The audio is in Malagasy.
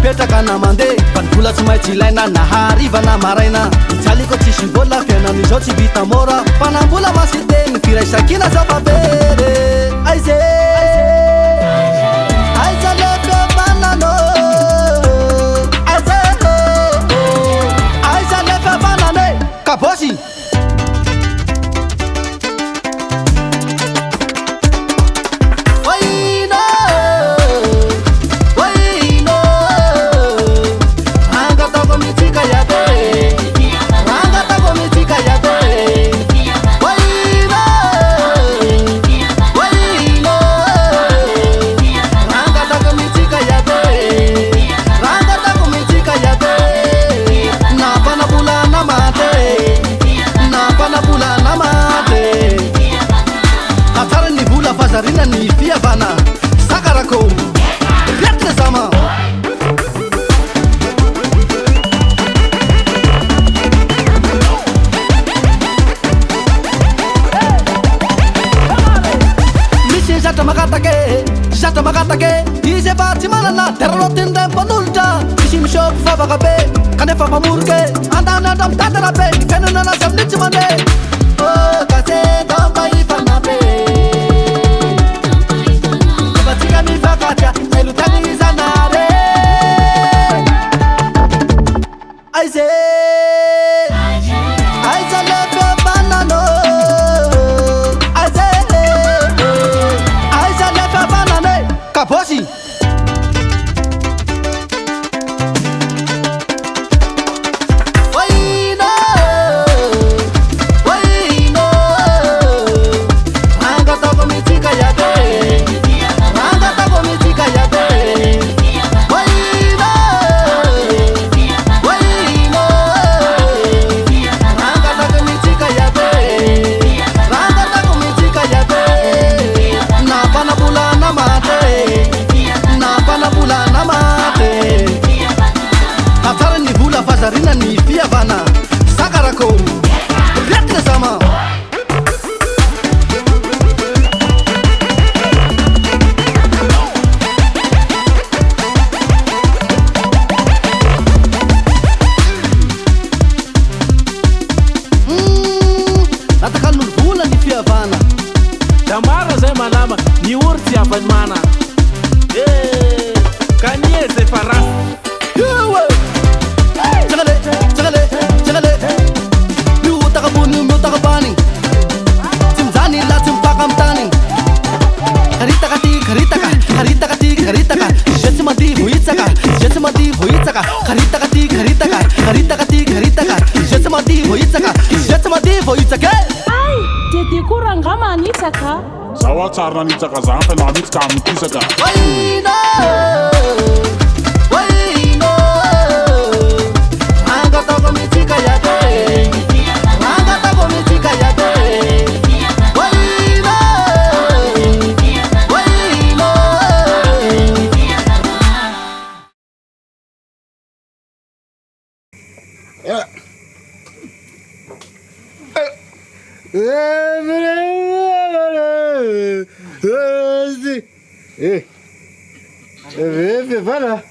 mipetraka na mandeha fa ny vola tsy maintsy ilaina na hariva na maraina mijaliko tsisy vola fiainan'izao tsy vita mora mpanambola masiteny firaisakina zao fabery aize aiza le fiavanano aize aiza le fiavanane kabosy Fazarina ni fiavana sakarako riatra zama misy zatra makatake izy efa tsy manana teraloatiny ray mpanolitra misy misôko favaka be kanefa mpamoroke andany andro mitantara be ny fiainana anazy amin'ny tsy mandeha gazetamba ifanabe aize aiza le fiavanano aize aiza le fiavanane kabosy Fazarina ni fiavana sakarako riatra zama natakalon'olo vola ny fiavana da mara zay manama ny oro tsy avany mana kanie zay fa rasy Ai, dia kurang gaman itsaka. Zawa tsara nanitsaka zany fa nanitsaka amin'ny kisaka. Voilà.